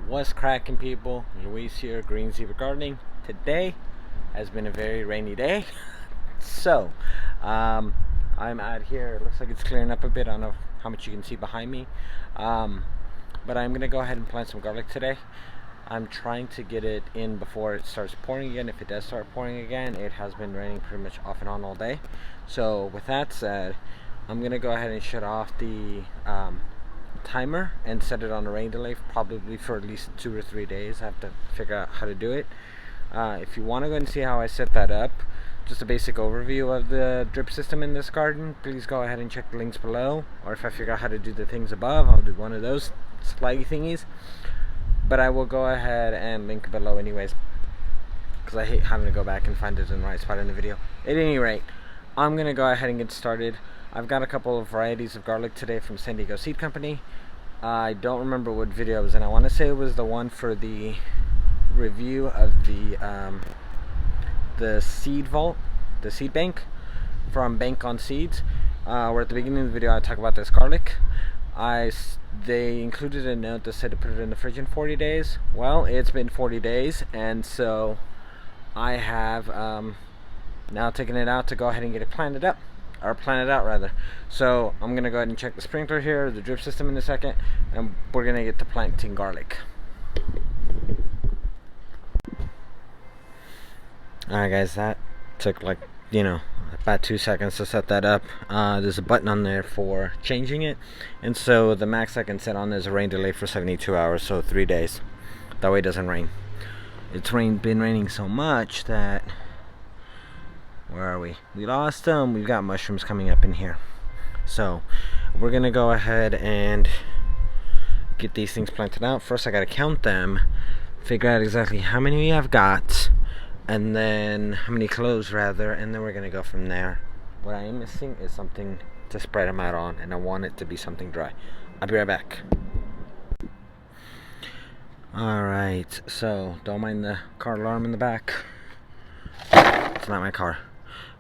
What's cracking, people? Luis here, Green Zebra Gardening. Today has been a very rainy day. So, I'm out here. It looks like it's clearing up a bit. I don't know how much you can see behind me. But I'm going to go ahead and plant some garlic today. I'm trying to get it in before it starts pouring again. If it does start pouring again, it has been raining pretty much off and on all day. So, with that said, I'm going to go ahead and shut off the timer and set it on a rain delay probably for at least 2 or 3 days. I have to figure out how to do it. If you want to go and see how I set that up, just a basic overview of the drip system in this garden, please go ahead and check the links below, or if I figure out how to do the things above, I'll do one of those slidey thingies. But I will go ahead and link below anyways, because I hate having to go back and find it in the right spot in the video. At any rate, I'm gonna go ahead and get started. I've got a couple of varieties of garlic today from San Diego Seed Company. I don't remember what video it was in. I want to say it was the one for the review of the seed vault, the seed bank from Bank on Seeds, where at the beginning of the video I talk about this garlic. They included a note that said to put it in the fridge in 40 days. Well, it's been 40 days, and so I have now taken it out to go ahead and get it planted up. Or plan it out rather. So I'm gonna go ahead and check the sprinkler here, the drip system in a second, and we're gonna get to planting garlic. Alright guys, that took like, about 2 seconds to set that up. There's a button on there for changing it, and so the max I can set on is a rain delay for 72 hours, so 3 days. That way it doesn't rain. It's been raining so much that, where are we? We lost them. We've got mushrooms coming up in here. So we're gonna go ahead and get these things planted out. First I gotta count them, figure out exactly how many we have got, and then how many cloves rather, and then we're gonna go from there. What I am missing is something to spread them out on, and I want it to be something dry. I'll be right back. Alright, so don't mind the car alarm in the back. It's not my car.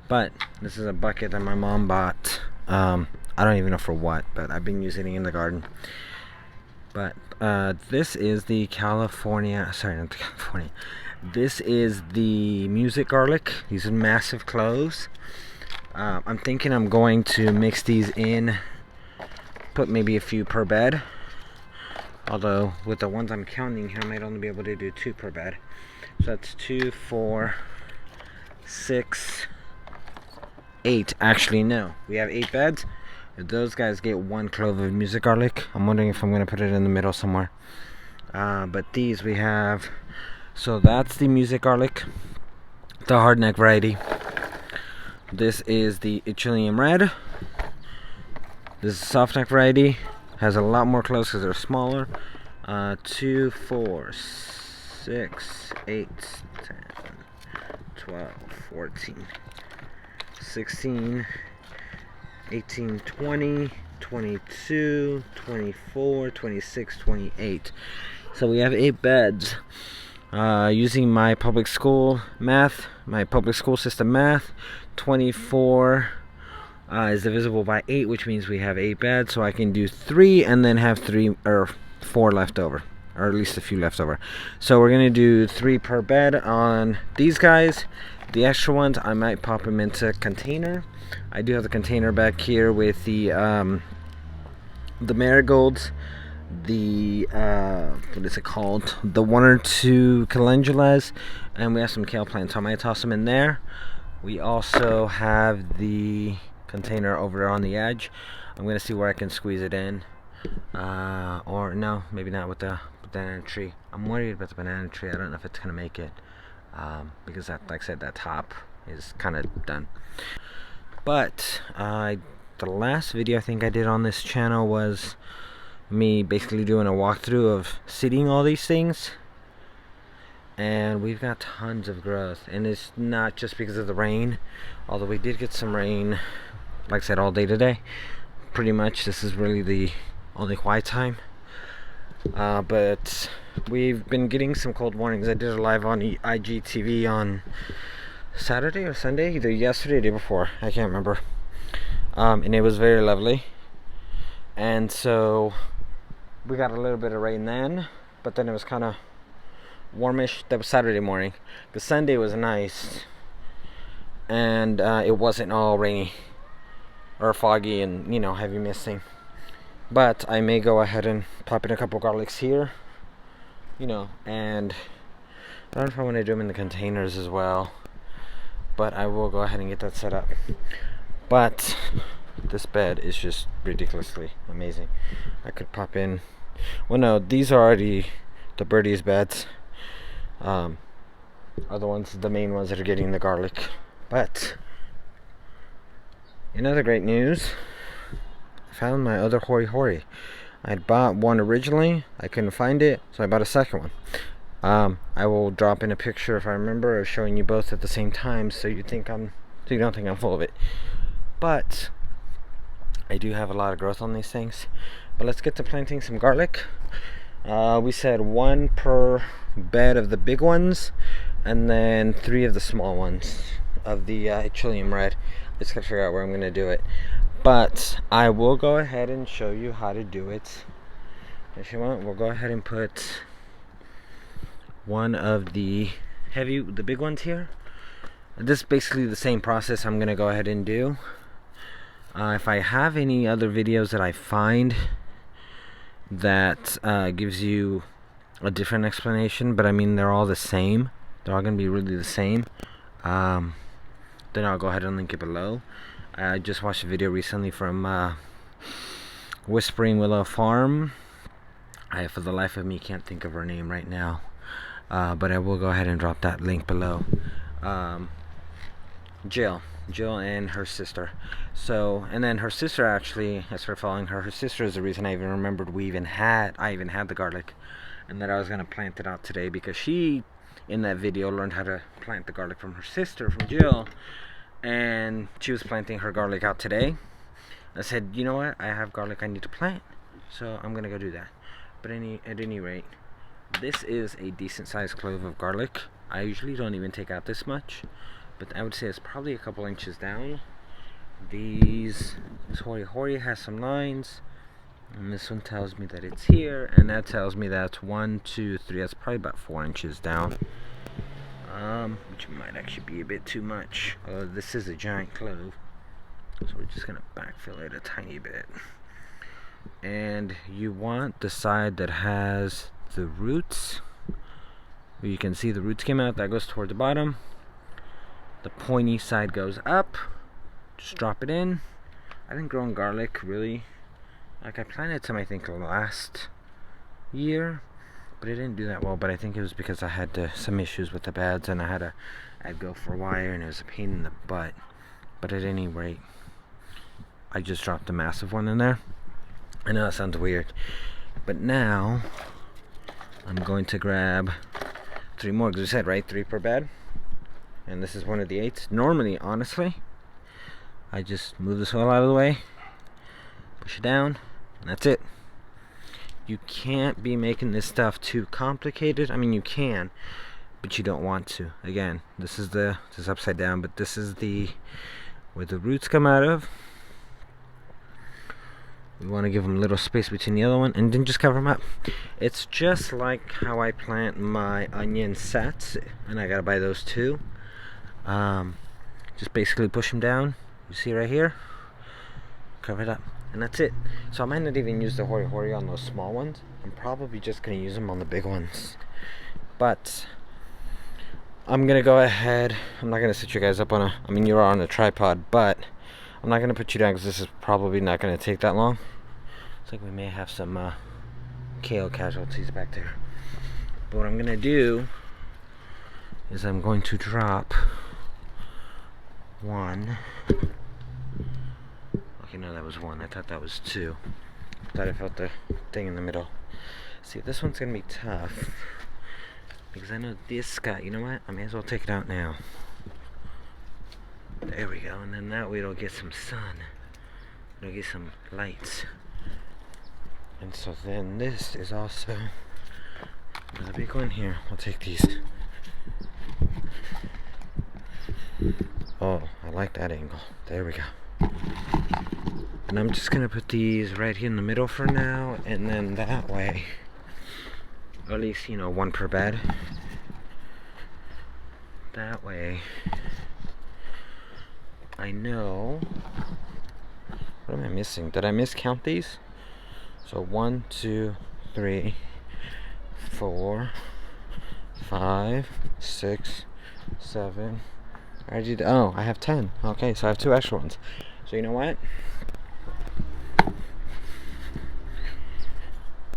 But this is a bucket that my mom bought. I don't even know for what, but I've been using it in the garden. But this is the California, sorry, not the California. This is the music garlic. These are massive cloves. I'm thinking I'm going to mix these in, put maybe a few per bed. Although with the ones I'm counting here, I might only be able to do 2 per bed. So that's 2, 4, 6, 8. Actually, no, we have 8 beds. If those guys get 1 clove of music garlic, I'm wondering if I'm going to put it in the middle somewhere. But these we have, so that's the music garlic, the hardneck variety. This is the Chilean red. This is softneck variety. Has a lot more cloves because they're smaller. 2, 4, 6, 8, 10, 12, 14, 16, 18, 20, 22, 24, 26, 28. So we have 8 beds. Using my public school math, my public school system math, 24 is divisible by 8, which means we have 8 beds. So I can do 3 and then have 3 or 4 left over, or at least a few left over. So we're gonna do 3 per bed on these guys. The extra ones I might pop them into a container. I do have the container back here with the marigolds, the what is it called, the 1 or 2 calendulas, and we have some kale plants, so I might toss them in there. We also have the container over there on the edge. I'm gonna see where I can squeeze it in, or no, maybe not with the banana tree. I'm worried about the banana tree. I don't know if it's gonna make it, because that, like I said, that top is kind of done. But the last video I think I did on this channel was me basically doing a walkthrough of seeding all these things, and we've got tons of growth, and it's not just because of the rain, although we did get some rain, like I said, all day today. Pretty much this is really the only quiet time, but we've been getting some cold warnings. I did a live on IGTV on Saturday or Sunday, either yesterday or the day before, I can't remember, and it was very lovely. And so we got a little bit of rain then, but then it was kind of warmish. That was Saturday morning. The Sunday was nice, and it wasn't all rainy or foggy and, you know, heavy misting. But I may go ahead and pop in a couple garlics here, you know, and I don't know if I want to do them in the containers as well, but I will go ahead and get that set up. But this bed is just ridiculously amazing. I could pop in, well, no, these are already the birdies' beds, are the ones, the main ones that are getting the garlic. But in other great news, I found my other hori hori. I had bought one originally, I couldn't find it, so I bought a second one. I will drop in a picture if I remember of showing you both at the same time, so you don't think I'm full of it. But I do have a lot of growth on these things. But let's get to planting some garlic. We said 1 per bed of the big ones, and then 3 of the small ones of the Chilean red. Just gotta figure out where I'm gonna do it. But I will go ahead and show you how to do it. If you want, we'll go ahead and put one of the big ones here. This is basically the same process I'm gonna go ahead and do. If I have any other videos that I find that gives you a different explanation, but I mean they're all the same, they're all gonna be really the same, then I'll go ahead and link it below. I just watched a video recently from Whispering Willow Farm. I, for the life of me, can't think of her name right now, but I will go ahead and drop that link below. Jill and her sister. So, and then her sister, actually, I started following her. Her sister is the reason I even remembered I even had the garlic, and that I was gonna plant it out today, because she, in that video, learned how to plant the garlic from her sister, from Jill, and she was planting her garlic out today. I said, you know what, I have garlic I need to plant, so I'm gonna go do that. But at any rate, this is a decent sized clove of garlic. I usually don't even take out this much, but I would say it's probably a couple inches down. This hori hori has some lines, and this one tells me that it's here, and that tells me that's 1, 2, 3. That's probably about 4 inches down, which might actually be a bit too much. Although this is a giant clove, so we're just gonna backfill it a tiny bit. And you want the side that has the roots, where you can see the roots came out. That goes toward the bottom. The pointy side goes up. Just drop it in. I didn't grow garlic really. Like, I planted some, I think, last year, but it didn't do that well. But I think it was because I had some issues with the beds, and I'd go for wire, and it was a pain in the butt. But at any rate, I just dropped a massive one in there. I know that sounds weird, but now I'm going to grab 3 more, because we said, right, 3 per bed, and this is one of the 8s. Normally, honestly, I just move the soil out of the way, push it down, and that's it. You can't be making this stuff too complicated. I mean, you can, but you don't want to. Again, this is upside down, but this is where the roots come out of. We want to give them a little space between the other one, and then just cover them up. It's just like how I plant my onion sets, and I gotta buy those too. Just basically push them down. You see right here, cover it up, and that's it. So I might not even use the hori hori on those small ones. I'm probably just gonna use them on the big ones. But I'm gonna go ahead. I'm not gonna sit you guys up on I mean, you are on a tripod, but I'm not gonna put you down, because this is probably not gonna take that long. Looks like we may have some kale casualties back there. But what I'm gonna do is I'm going to drop 1. Okay, no, that was 1. I thought that was 2. I thought I felt the thing in the middle. See, this one's gonna be tough, because I know this guy, you know what? I may as well take it out now. There we go, and then that way it'll get some sun. It'll get some lights. And so then this is also another big one here. I'll take these. Oh, I like that angle. There we go. And I'm just gonna put these right here in the middle for now, and then that way Or at least, you know, one per bed. That way, I know. What am I missing? Did I miscount these? So 1, 2, 3, 4, 5, 6, 7. Oh, I have 10. Okay, so I have 2 extra ones. So you know what?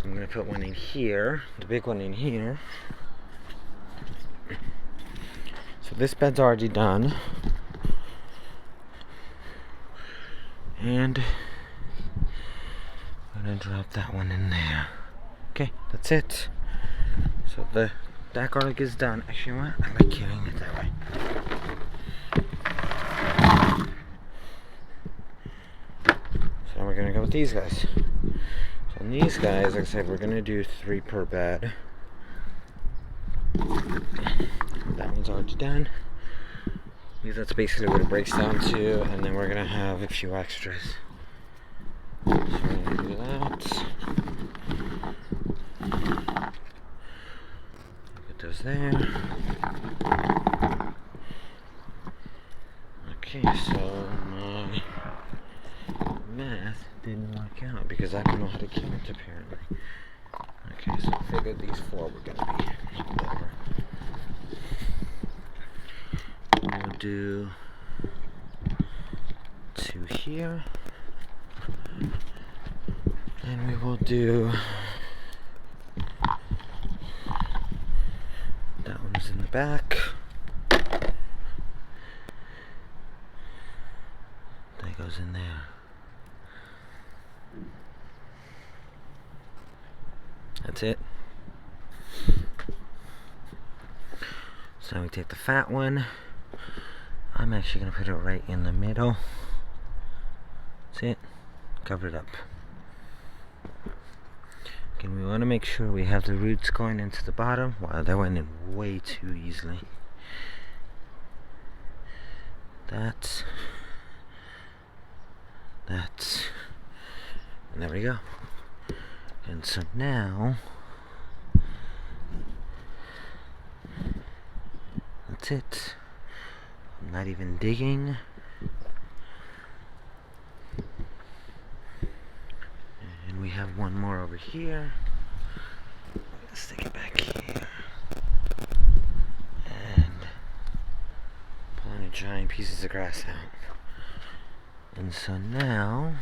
I'm gonna put one in here, the big one in here. So this bed's already done. And I'm gonna drop that one in there. Okay, that's it. So that garlic is done. Actually, you know what? I like carrying it that way. So we're gonna go with these guys. So on these guys, like I said, we're gonna do 3 per bed. That one's already done. Because that's basically what it breaks down to, and then we're gonna have a few extras. So we're gonna do that. Put those there. Okay, so my math didn't work out because I don't know how to count apparently. Okay, so I figured these 4 were gonna be whatever. We'll do 2 here. And we will do that one's in the back. That goes in there. That's it. So now we take the fat one. I'm actually going to put it right in the middle. That's it. Cover it up. Okay, we want to make sure we have the roots going into the bottom. Wow, that went in way too easily. That's. And there we go. And so now, that's it. I'm not even digging. And we have one more over here. Let's stick it back here. And pull any giant pieces of grass out. And so now,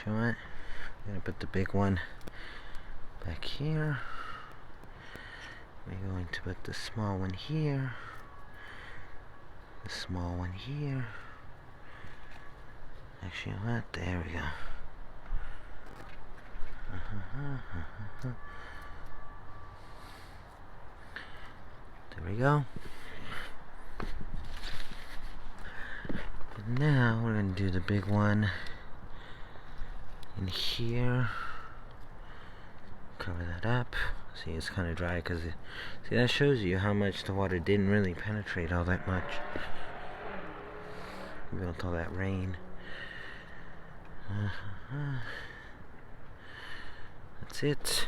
you know what? I'm gonna put the big one back here. We're going to put the small one here. The small one here. Actually, you know what? There we go. There we go. And now we're going to do the big one in here. Cover that up. See, it's kind of dry because see, that shows you how much the water didn't really penetrate all that much. Even with all that rain. That's it.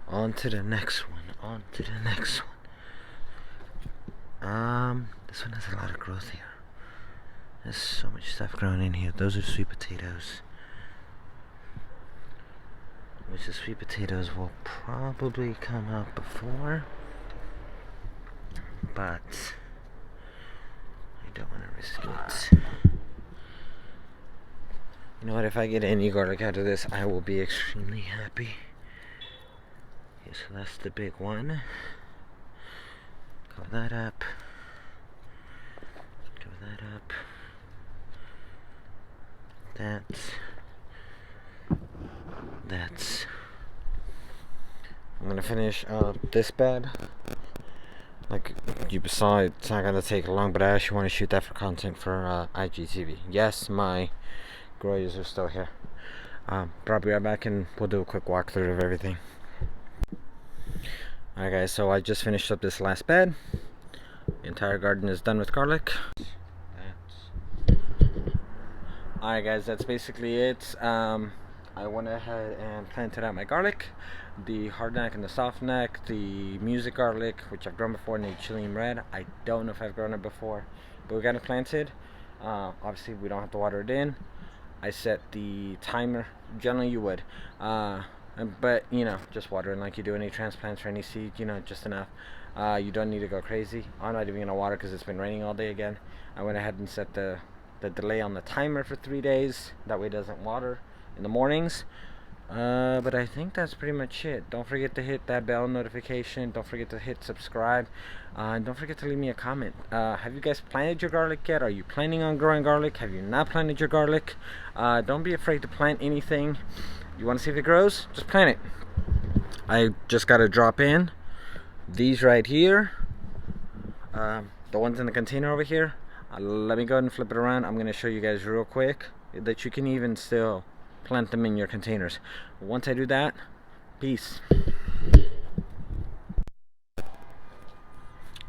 On to the next one. On to the next one. This one has a lot of growth here. There's so much stuff growing in here. Those are sweet potatoes. Which the sweet potatoes will probably come out before. But I don't want to risk it. You know what, if I get any garlic out of this, I will be extremely happy. Okay, so that's the big one. Cover that up. Cover that up. That's. I'm gonna finish this bed. Like you saw, it's not gonna take long, but I actually want to shoot that for content for IGTV. Yes, my growers are still here. But I'll be right back and we'll do a quick walkthrough of everything. Alright guys, so I just finished up this last bed. The entire garden is done with garlic. Alright guys, that's basically it. I went ahead and planted out my garlic, the hard neck and the soft neck, the music garlic, which I've grown before, named Chilean red. I don't know if I've grown it before, but we got it planted. Obviously we don't have to water it in. I set the timer. Generally you would, but you know, just watering like you do any transplants or any seed, you know, just enough. You don't need to go crazy. I'm not even gonna water because it's been raining all day again. I went ahead and set the delay on the timer for 3 days, that way it doesn't water in the mornings. But I think that's pretty much it. Don't forget to hit that bell notification. Don't forget to hit subscribe. And don't forget to leave me a comment. Have you guys planted your garlic yet? Are you planning on growing garlic? Have you not planted your garlic? Don't be afraid to plant anything. You want to see if it grows? Just plant it. I just got to drop in these right here. The ones in the container over here. Let me go ahead and flip it around. I'm going to show you guys real quick that you can even still plant them in your containers. Once I do that, peace.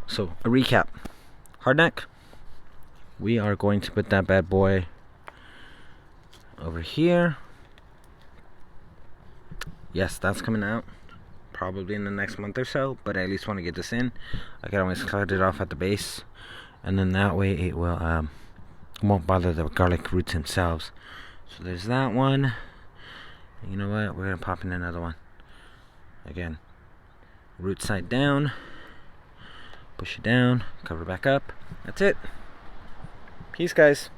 So a recap: hardneck, we are going to put that bad boy over here. Yes, that's coming out probably in the next month or so, but I at least want to get this in. I can always cut it off at the base, and then that way it will won't bother the garlic roots themselves. So there's that one. You know what? We're gonna pop in another one. Again, root side down, push it down, cover back up. That's it. Peace, guys.